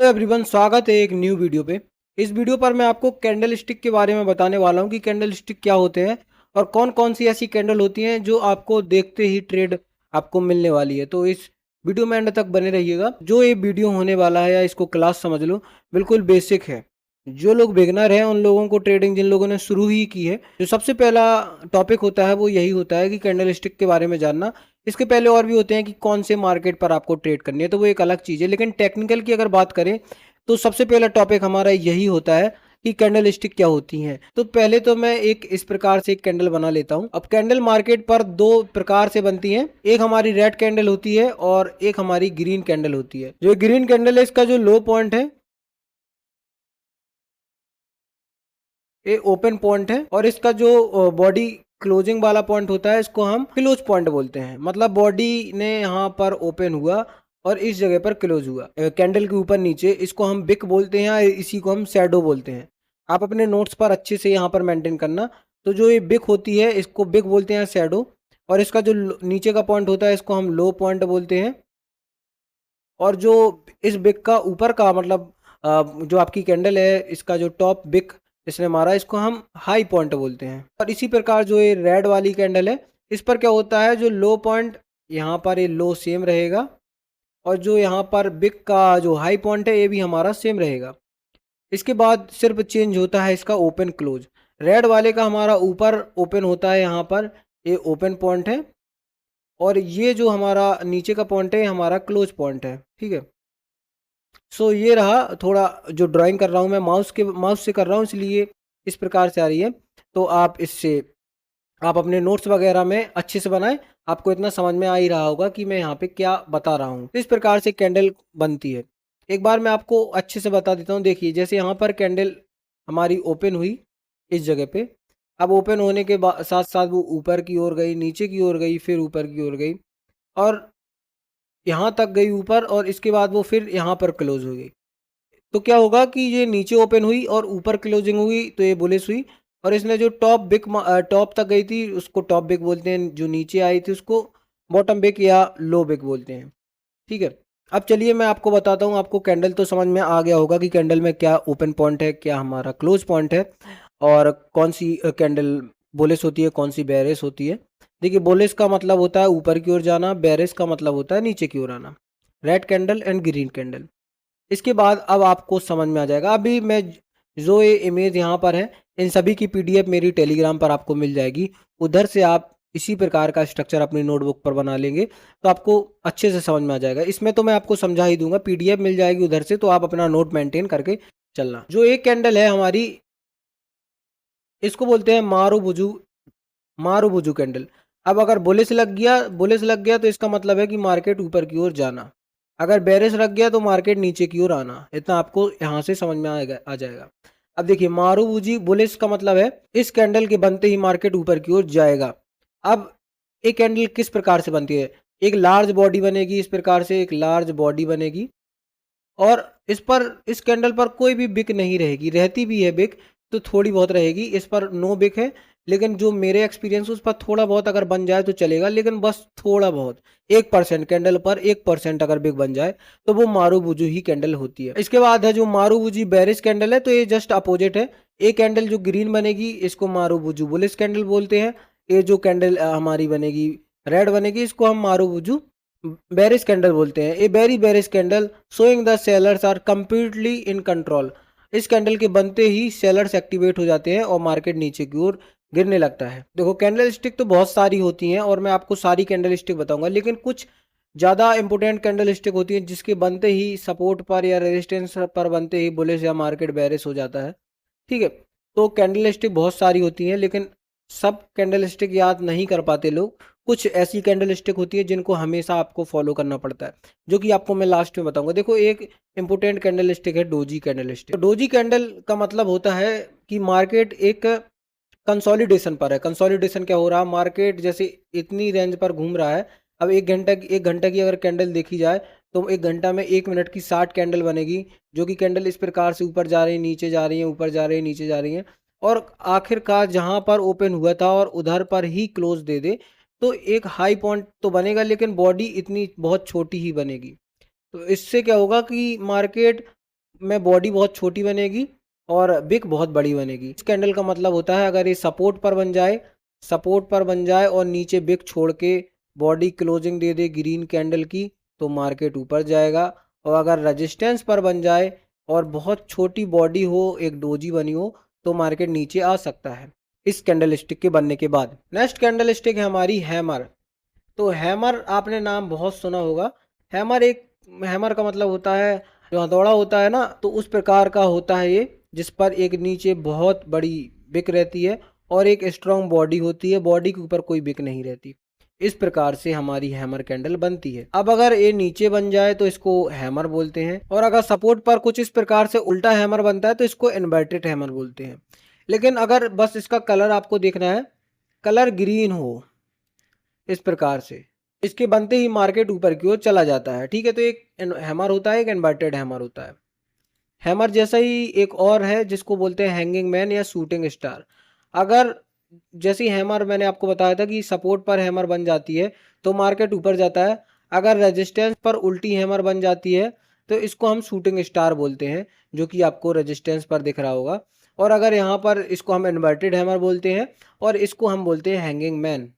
तो एवरीवन, स्वागत है एक न्यू वीडियो पे। इस वीडियो पर मैं आपको कैंडल स्टिक के बारे में बताने वाला हूँ कि कैंडल स्टिक क्या होते हैं और कौन कौन सी ऐसी कैंडल होती हैं जो आपको देखते ही ट्रेड आपको मिलने वाली है। तो इस वीडियो में एंड तक बने रहिएगा। जो ये वीडियो होने वाला है या इसको क्लास समझ लो, बिल्कुल बेसिक है। जो लोग बिगनर हैं उन लोगों को, ट्रेडिंग जिन लोगों ने शुरू ही की है, जो सबसे पहला टॉपिक होता है वो यही होता है कि कैंडल स्टिक के बारे में जानना। इसके पहले और भी होते हैं कि कौन से मार्केट पर आपको ट्रेड करनी है, तो वो एक अलग चीज़ है। लेकिन टेक्निकल की अगर बात करें तो सबसे पहला टॉपिक हमारा यही होता है कि कैंडल स्टिक क्या होती हैं। तो पहले तो मैं एक इस प्रकार से एक कैंडल बना लेता हूं। अब कैंडल मार्केट पर दो प्रकार से बनती हैं, एक हमारी रेड कैंडल होती है और एक हमारी ग्रीन कैंडल होती है। जो ग्रीन कैंडल है इसका जो लो पॉइंट है ये ओपन पॉइंट है और इसका जो बॉडी क्लोजिंग वाला पॉइंट होता है इसको हम क्लोज पॉइंट बोलते हैं। मतलब बॉडी ने यहाँ पर ओपन हुआ और इस जगह पर क्लोज हुआ कैंडल के ऊपर नीचे, इसको हम बिक बोलते हैं, इसी को हम शैडो बोलते हैं। आप अपने नोट्स पर अच्छे से यहाँ पर मेंटेन करना। तो जो ये बिक होती है इसको बिक बोलते हैं, शैडो। और इसका जो नीचे का पॉइंट होता है इसको हम लो पॉइंट बोलते हैं। और जो इस बिक का ऊपर का मतलब जो आपकी कैंडल है इसका जो टॉप बिक इसने मारा, इसको हम हाई पॉइंट बोलते हैं। और इसी प्रकार जो ये रेड वाली कैंडल है इस पर क्या होता है, जो लो पॉइंट यहाँ पर ये लो सेम रहेगा और जो यहाँ पर बिक का जो हाई पॉइंट है ये भी हमारा सेम रहेगा। इसके बाद सिर्फ चेंज होता है इसका ओपन क्लोज। रेड वाले का हमारा ऊपर ओपन होता है, यहाँ पर ये ओपन पॉइंट है और ये जो हमारा नीचे का पॉइंट है ये हमारा क्लोज पॉइंट है। ठीक है। सो ये रहा। थोड़ा जो ड्राइंग कर रहा हूँ मैं माउस से कर रहा हूँ, इसलिए इस प्रकार से आ रही है। तो आप अपने नोट्स वगैरह में अच्छे से बनाएं। आपको इतना समझ में आ ही रहा होगा कि मैं यहाँ पे क्या बता रहा हूँ। इस प्रकार से कैंडल बनती है। एक बार मैं आपको अच्छे से बता देता हूँ। देखिए, जैसे यहाँ पर कैंडल हमारी ओपन हुई इस जगह पे। अब ओपन होने के साथ साथ वो ऊपर की ओर गई, नीचे की ओर गई, फिर ऊपर की ओर गई और यहाँ तक गई ऊपर, और इसके बाद वो फिर यहाँ पर क्लोज हो गई। तो क्या होगा कि ये नीचे ओपन हुई और ऊपर क्लोजिंग हुई, तो ये बुलिश हुई। और इसने जो टॉप तक गई थी उसको टॉप बिग बोलते हैं, जो नीचे आई थी उसको बॉटम बिग या लो बिग बोलते हैं। ठीक है। अब चलिए मैं आपको बताता हूँ। आपको कैंडल तो समझ में आ गया होगा कि कैंडल में क्या ओपन पॉइंट है, क्या हमारा क्लोज पॉइंट है और कौन सी कैंडल बुलिश होती है, कौन सी बेरिश होती है। देखिए, बुलिश का मतलब होता है ऊपर की ओर जाना, बेरिश का मतलब होता है नीचे की ओर आना। Red candle and green candle. इसके बाद अब आपको समझ में आ जाएगा। अभी मैं जो ये इमेज यहाँ पर है इन सभी की पीडीएफ मेरी टेलीग्राम पर आपको मिल जाएगी। उधर से आप इसी प्रकार का स्ट्रक्चर अपनी नोटबुक पर बना लेंगे तो आपको अच्छे से समझ में आ जाएगा। इसमें तो मैं आपको समझा ही दूंगा, पीडीएफ मिल जाएगी उधर से, तो आप अपना नोट मेंटेन करके चलना। जो एक कैंडल है हमारी, इसको बोलते हैं मारू बुजू कैंडल। अब अगर बुलिस लग गया तो इसका मतलब है कि मार्केट ऊपर की ओर जाना। अगर बेरिश लग गया तो मार्केट नीचे की ओर आना। इतना आपको यहाँ से समझ में आ जाएगा। अब देखिए, मारूबुजी बुलिस का मतलब है इस कैंडल के बनते ही मार्केट ऊपर की ओर जाएगा। अब एक कैंडल किस प्रकार से बनती है, एक लार्ज बॉडी बनेगी, इस प्रकार से एक लार्ज बॉडी बनेगी और इस कैंडल पर कोई भी बिक नहीं रहेगी। रहती भी है बिक तो थोड़ी बहुत रहेगी, इस पर नो बिक है। लेकिन जो मेरे एक्सपीरियंस उस पर थोड़ा बहुत अगर बन जाए तो चलेगा, लेकिन बस थोड़ा बहुत 1% कैंडल पर 1% अगर बिक बन जाए तो वो मारूबुजू ही कैंडल होती है। इसके बाद है जो मारूबुजी बेरिश कैंडल है, तो ये जस्ट अपोजिट है। एक कैंडल जो ग्रीन बनेगी इसको मारूबुजू बुलिश कैंडल बोलते हैं। ये जो कैंडल हमारी बनेगी रेड बनेगी, इसको हम मारूबुजू बेरिश कैंडल बोलते हैं। A very bearish candle showing the sellers are completely in control. इस कैंडल के बनते ही सेलर्स एक्टिवेट हो जाते हैं और मार्केट नीचे की ओर गिरने लगता है। देखो, कैंडल स्टिक तो बहुत सारी होती हैं और मैं आपको सारी कैंडल स्टिक बताऊंगा, लेकिन कुछ ज़्यादा इंपॉर्टेंट कैंडल स्टिक होती हैं जिसके बनते ही सपोर्ट पर या रेजिस्टेंस पर बनते ही बुलिश या मार्केट बेरिश हो जाता है। ठीक है। तो कैंडल स्टिक बहुत सारी होती हैं, लेकिन सब कैंडल स्टिक याद नहीं कर पाते लोग। कुछ ऐसी कैंडल स्टिक होती है जिनको हमेशा आपको फॉलो करना पड़ता है, जो कि आपको मैं लास्ट में बताऊंगा। देखो, एक इंपॉर्टेंट कैंडल स्टिक है डोजी कैंडल स्टिक। तो डोजी कैंडल का मतलब होता है कि मार्केट एक कंसोलिडेशन पर है। कंसोलिडेशन क्या हो रहा है, मार्केट जैसे इतनी रेंज पर घूम रहा है। अब एक घंटा की अगर कैंडल देखी जाए तो एक घंटा में 1 मिनट की 60 कैंडल बनेगी, जो कि कैंडल इस प्रकार से ऊपर जा रही है, नीचे जा रही है, ऊपर जा रही है, नीचे जा रही है और आखिरकार जहां पर ओपन हुआ था और उधर पर ही क्लोज दे दे तो एक हाई पॉइंट तो बनेगा, लेकिन बॉडी इतनी बहुत छोटी ही बनेगी। तो इससे क्या होगा कि मार्केट में बॉडी बहुत छोटी बनेगी और विक बहुत बड़ी बनेगी। इस कैंडल का मतलब होता है अगर ये सपोर्ट पर बन जाए और नीचे विक छोड़ के बॉडी क्लोजिंग दे दे ग्रीन कैंडल की, तो मार्केट ऊपर जाएगा। और अगर रेजिस्टेंस पर बन जाए और बहुत छोटी बॉडी हो, एक डोजी बनी हो, तो मार्केट नीचे आ सकता है इस कैंडल स्टिक के बनने के बाद। नेक्स्ट कैंडल स्टिक है हमारी हैमर। तो हैमर आपने नाम बहुत सुना होगा। हैमर का मतलब होता है जो हथौड़ा होता है ना, तो उस प्रकार का होता है ये, जिस पर एक नीचे बहुत बड़ी बिक रहती है और एक स्ट्रॉन्ग बॉडी होती है, बॉडी के ऊपर कोई बिक नहीं रहती। इस प्रकार से हमारी हैमर कैंडल बनती है। अब अगर ये नीचे बन जाए तो इसको हैमर बोलते हैं, और अगर सपोर्ट पर कुछ इस प्रकार से उल्टा हैमर बनता है तो इसको इन्वर्टेड हैमर बोलते हैं। लेकिन अगर बस इसका कलर आपको देखना है, कलर ग्रीन हो इस प्रकार से, इसके बनते ही मार्केट ऊपर की ओर चला जाता है। ठीक है, तो एक हैमर होता है, एक इन्वर्टेड हैमर होता है। हैमर जैसा ही एक और है जिसको बोलते हैं हैंगिंग मैन या शूटिंग स्टार। अगर जैसी हैमर मैंने आपको बताया था कि सपोर्ट पर हैमर बन जाती है तो मार्केट ऊपर जाता है, अगर रेजिस्टेंस पर उल्टी हैमर बन जाती है तो इसको हम शूटिंग स्टार बोलते हैं, जो कि आपको रेजिस्टेंस पर दिख रहा होगा। और अगर यहाँ पर इसको हम इन्वर्टेड हैमर बोलते हैं और इसको हम बोलते हैं हैंगिंग मैन,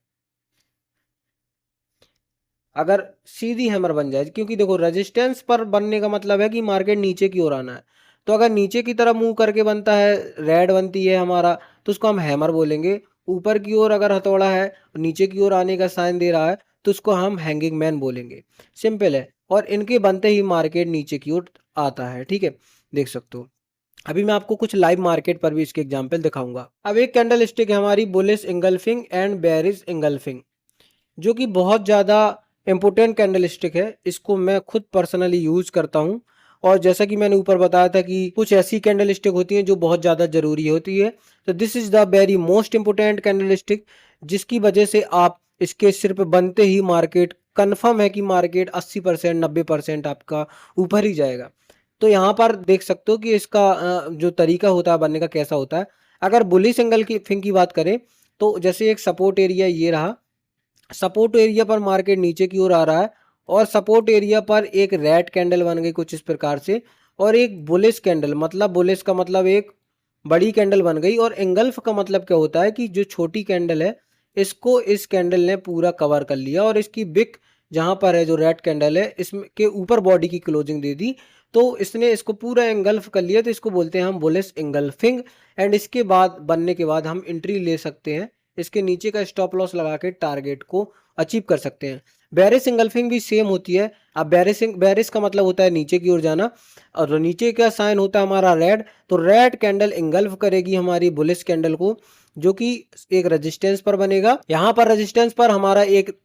अगर सीधी हैमर बन जाए। क्योंकि देखो रेजिस्टेंस पर बनने का मतलब है कि मार्केट नीचे की ओर आना है, तो अगर नीचे की तरफ मूव करके बनता है, रेड बनती है हमारा, तो उसको हम हैमर बोलेंगे। ऊपर की ओर अगर हथौड़ा है, नीचे की ओर आने का साइन दे रहा है, तो उसको हम हैंगिंग मैन बोलेंगे। सिंपल है, और इनके बनते ही मार्केट नीचे की ओर आता है। ठीक है, देख सकते हो। अभी मैं आपको कुछ लाइव मार्केट पर भी इसके एग्जाम्पल दिखाऊंगा। अब एक कैंडल स्टिक है हमारी bullish engulfing and bearish engulfing, जो कि बहुत ज़्यादा इम्पोर्टेंट कैंडल स्टिक है। इसको मैं खुद पर्सनली यूज़ करता हूँ। और जैसा कि मैंने ऊपर बताया था कि कुछ ऐसी कैंडल स्टिक होती हैं जो बहुत ज़्यादा ज़रूरी होती है, तो this is the very most important candle stick, जिसकी वजह से आप इसके सिर पे बनते ही मार्केट कन्फर्म है कि मार्केट 80% 90% आपका ऊपर ही जाएगा। तो यहाँ पर देख सकते हो कि इसका जो तरीका होता है बनने का कैसा होता है। अगर बुलिश एंगल्फिंग की बात करें तो जैसे एक सपोर्ट एरिया ये रहा, सपोर्ट एरिया पर मार्केट नीचे की ओर आ रहा है और सपोर्ट एरिया पर एक रेड कैंडल बन गई कुछ इस प्रकार से, और एक बुलिश कैंडल, मतलब बुलिश का मतलब एक बड़ी कैंडल बन गई, और एंगल्फ का मतलब क्या होता है कि जो छोटी कैंडल है इसको इस कैंडल ने पूरा कवर कर लिया और इसकी बिक जहां पर है, जो रेड कैंडल है, इसके ऊपर बॉडी की क्लोजिंग दे दी, तो इसने इसको पूरा एंगल्फ कर लिया, तो इसको बोलते हैं हम बुलिश एंगल्फिंग। एंड इसके बाद बनने के बाद हम एंट्री ले सकते हैं, इसके नीचे का स्टॉप लॉस लगा के टारगेट को अचीव कर सकते हैं। बेरिश इंगल्फिंग भी सेम होती है। अब बेरिश का मतलब होता है नीचे की ओर जाना, और नीचे का साइन होता है हमारा रेड, तो रेड कैंडल इंगल्फ करेगी हमारी बुलिश कैंडल को, जो कि एक रेजिस्टेंस पर बनेगा। यहाँ पर रेजिस्टेंस पर हमारा एक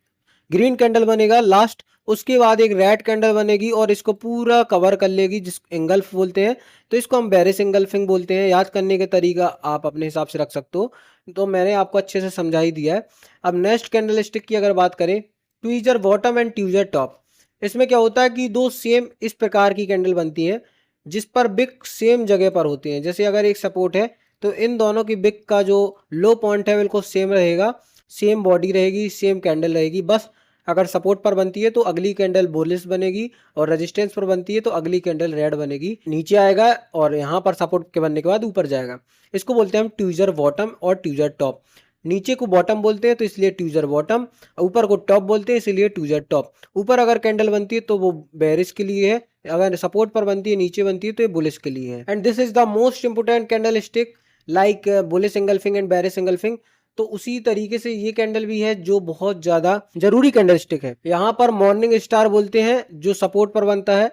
ग्रीन कैंडल बनेगा लास्ट, उसके बाद एक रेड कैंडल बनेगी और इसको पूरा कवर कर लेगी, जिस इंगल्फ बोलते हैं। तो इसको हम बेरिश इंगल्फिंग बोलते हैं। याद करने का तरीका आप अपने हिसाब से रख सकते हो, तो मैंने आपको अच्छे से समझा ही दिया है। अब नेक्स्ट कैंडल स्टिक की अगर बात करें, tweezer bottom and tweezer top. इसमें क्या होता है कि दो सेम इस प्रकार की कैंडल बनती है जिस पर बिक सेम जगह पर होती है। जैसे अगर एक सपोर्ट है तो इन दोनों की बिक का जो लो पॉइंट है बिल्कुल सेम रहेगा, सेम बॉडी रहेगी, सेम कैंडल रहेगी। बस अगर सपोर्ट पर बनती है तो अगली कैंडल बुलिश बनेगी, और रेजिस्टेंस पर बनती है तो अगली कैंडल रेड बनेगी, नीचे आएगा और यहाँ पर सपोर्ट के बनने के बाद ऊपर जाएगा। इसको बोलते हैं हम ट्वीजर बॉटम और ट्वीजर टॉप। नीचे को बॉटम बोलते हैं तो इसलिए ट्वीजर बॉटम, ऊपर को टॉप बोलते हैं इसलिए ट्वीजर टॉप। ऊपर अगर कैंडल बनती है तो वो बेरिश के लिए है, अगर सपोर्ट पर बनती है नीचे बनती है तो ये बुलिश के लिए है। And this is the most important candle stick like bullish engulfing and bearish engulfing. तो उसी तरीके से ये कैंडल भी है जो बहुत ज्यादा जरूरी कैंडल स्टिक है। यहाँ पर मॉर्निंग स्टार बोलते हैं जो सपोर्ट पर बनता है।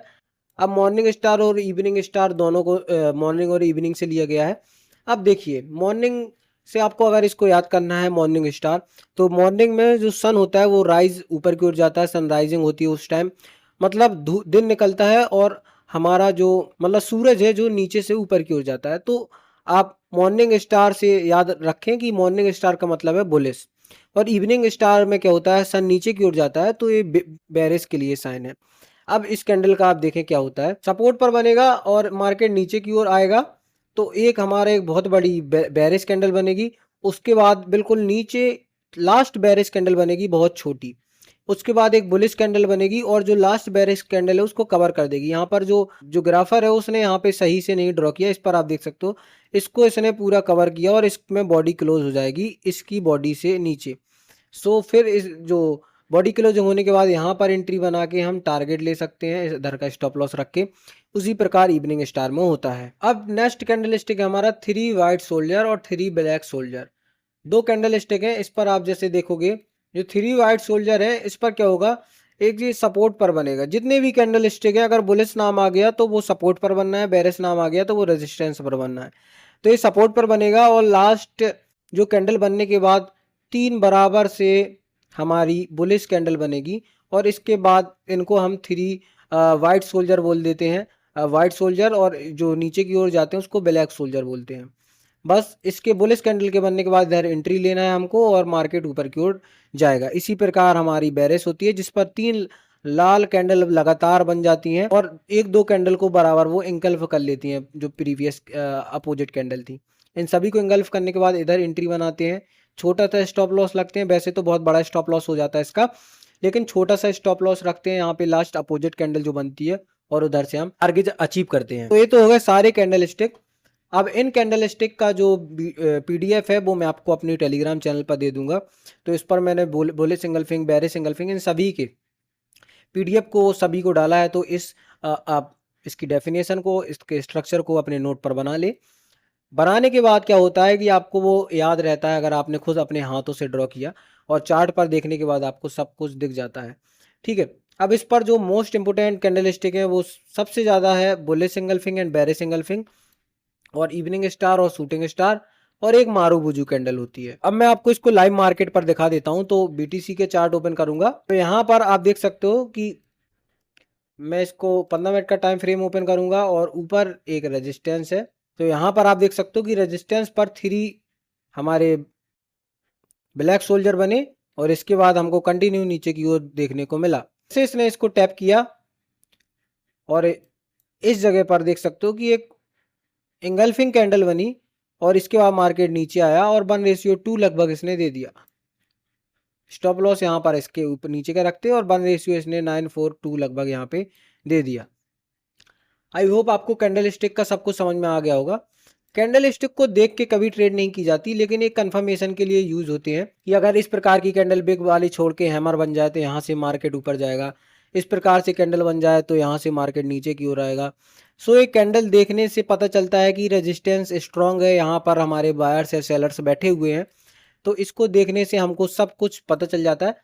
अब मॉर्निंग स्टार और इवनिंग स्टार दोनों को मॉर्निंग और इवनिंग से लिया गया है। अब देखिए मॉर्निंग से आपको अगर इसको याद करना है मॉर्निंग स्टार, तो मॉर्निंग में जो सन होता है वो राइज ऊपर की ओर जाता है, सनराइजिंग होती है उस टाइम, मतलब दिन निकलता है और हमारा जो मतलब सूरज है जो नीचे से ऊपर की ओर जाता है। तो आप मॉर्निंग स्टार से याद रखें कि मॉर्निंग स्टार का मतलब है बुलिश, और इवनिंग स्टार में क्या होता है, सन नीचे की ओर जाता है तो ये बेरिश के लिए साइन है। अब इस कैंडल का आप देखें क्या होता है, सपोर्ट पर बनेगा और मार्केट नीचे की ओर आएगा तो एक हमारा एक बहुत बड़ी बेरिश कैंडल बनेगी, उसके बाद बिल्कुल नीचे लास्ट बेरिश कैंडल बनेगी बहुत छोटी, उसके बाद एक बुलिश कैंडल बनेगी और जो लास्ट बेरिश कैंडल है उसको कवर कर देगी। यहाँ पर जो ग्राफर है उसने यहाँ पे सही से नहीं ड्रॉ किया, इस पर आप देख सकते हो, इसको इसने पूरा कवर किया और इसमें बॉडी क्लोज हो जाएगी इसकी बॉडी से नीचे। सो फिर इस जो बॉडी क्लोजिंग होने के बाद यहाँ पर एंट्री बना के हम टारगेट ले सकते हैं इधर का स्टॉप लॉस रख के। उसी प्रकार इवनिंग स्टार में होता है। अब नेक्स्ट कैंडल स्टिक है हमारा 3 वाइट सोल्जर और 3 ब्लैक सोल्जर। दो कैंडल स्टिक है, इस पर आप जैसे देखोगे जो 3 वाइट सोल्जर है इस पर क्या होगा, एक ये सपोर्ट पर बनेगा। जितने भी कैंडल स्टिक है अगर बुलिश नाम आ गया तो वो सपोर्ट पर बनना है, बेरिश नाम आ गया तो वो रेजिस्टेंस पर बनना है। तो ये सपोर्ट पर बनेगा और लास्ट जो कैंडल बनने के बाद 3 बराबर से हमारी बुलिश कैंडल बनेगी और इसके बाद इनको हम 3 वाइट सोल्जर बोल देते हैं, वाइट सोल्जर, और जो नीचे की ओर जाते हैं उसको ब्लैक सोल्जर बोलते हैं। बस इसके बुलिश कैंडल के बनने के बाद इधर एंट्री लेना है हमको और मार्केट ऊपर की ओर जाएगा। इसी प्रकार हमारी बेरिश होती है जिस पर 3 लाल कैंडल लगातार बन जाती हैं और 1-2 कैंडल को बराबर वो इंगल्फ कर लेती हैं जो प्रीवियस अपोजिट कैंडल थी। इन सभी को इंगल्फ करने के बाद इधर एंट्री बनाते हैं, छोटा सा स्टॉप लॉस लगते हैं। वैसे तो बहुत बड़ा स्टॉप लॉस हो जाता है इसका, लेकिन छोटा सा स्टॉप लॉस रखते हैं यहाँ पे लास्ट अपोजिट कैंडल जो बनती है और उधर से हम टारगेट अचीव करते हैं। तो ये तो हो गए सारे कैंडल स्टिक। अब इन कैंडल स्टिक का जो पीडीएफ है वो मैं आपको अपनी टेलीग्राम चैनल पर दे दूंगा। तो इस पर मैंने बुलिश इंगल्फिंग, बेरिश इंगल्फिंग, इन सभी के पीडीएफ को सभी को डाला है। तो आप इसकी डेफिनेशन को, इसके स्ट्रक्चर को अपने नोट पर बना ले। बनाने के बाद क्या होता है कि आपको वो याद रहता है अगर आपने खुद अपने हाथों से ड्रॉ किया, और चार्ट पर देखने के बाद आपको सब कुछ दिख जाता है। ठीक है, अब इस पर जो मोस्ट इंपोर्टेंट कैंडल स्टिक है वो सबसे ज़्यादा है bullish engulfing and bearish engulfing, और इवनिंग स्टार और शूटिंग स्टार, और एक मारूबुजू कैंडल होती है। अब मैं आपको इसको लाइव मार्केट पर दिखा देता हूं। तो बीटीसी के चार्ट ओपन करूंगा तो यहाँ पर आप देख सकते हो कि मैं इसको 15 मिनट का टाइम फ्रेम ओपन करूंगा और ऊपर एक रेजिस्टेंस है। तो यहाँ पर आप देख सकते हो कि रेजिस्टेंस पर 3 हमारे ब्लैक सोल्जर बने और इसके बाद हमको कंटिन्यू नीचे की ओर देखने को मिला। से इसने इसको टैप किया और इस जगह पर देख सकते हो कि एक इंगल्फिंग कैंडल बनी और इसके बाद मार्केट नीचे आया और 1:2 लगभग इसने दे दिया। स्टॉप लॉस यहाँ पर इसके ऊपर नीचे का रखते हैं और 1:, इसने 942 लगभग यहाँ पे दे दिया। आई होप आपको कैंडल स्टिक का सब कुछ समझ में आ गया होगा। कैंडल स्टिक को देख के कभी ट्रेड नहीं की जाती, लेकिन एक कंफर्मेशन के लिए यूज होते हैं कि अगर इस प्रकार की कैंडल बिग वाली छोड़ के हैमर बन जाए तो यहाँ से मार्केट ऊपर जाएगा, इस प्रकार से कैंडल बन जाए तो यहाँ से मार्केट नीचे की ओर आएगा। सो एक कैंडल देखने से पता चलता है कि रेजिस्टेंस स्ट्रांग है, यहाँ पर हमारे बायर्स या सेलर्स बैठे हुए हैं। तो इसको देखने से हमको सब कुछ पता चल जाता है।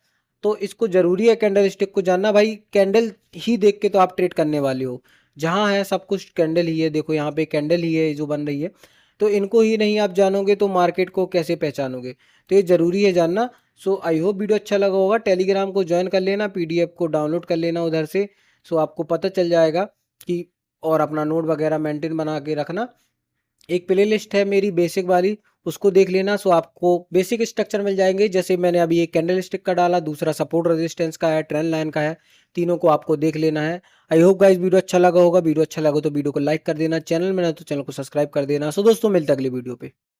तो इसको जरूरी है कैंडल स्टिक को जानना। भाई कैंडल ही देख के तो आप ट्रेड करने वाले हो, जहाँ है सब कुछ कैंडल ही है। देखो यहाँ पे कैंडल ही है जो बन रही है, तो इनको ही नहीं आप जानोगे तो मार्केट को कैसे पहचानोगे। तो ये ज़रूरी है जानना। सो आई होप वीडियो अच्छा लगा होगा। टेलीग्राम को ज्वाइन कर लेना, पीडीएफ को डाउनलोड कर लेना उधर से। सो आपको पता चल जाएगा कि, और अपना नोट वगैरह मेंटेन बना के रखना। एक प्लेलिस्ट है मेरी बेसिक वाली, उसको देख लेना। सो आपको बेसिक स्ट्रक्चर मिल जाएंगे। जैसे मैंने अभी एक कैंडल स्टिक का डाला, दूसरा सपोर्ट रेजिस्टेंस का है, ट्रेंड लाइन का है, तीनों को आपको देख लेना है। आई होप गाइस वीडियो अच्छा लगा होगा। वीडियो अच्छा लगा तो वीडियो को लाइक कर देना, चैनल में ना तो चैनल को सब्सक्राइब कर देना। सो दोस्तों मिलते हैं अगली वीडियो पे।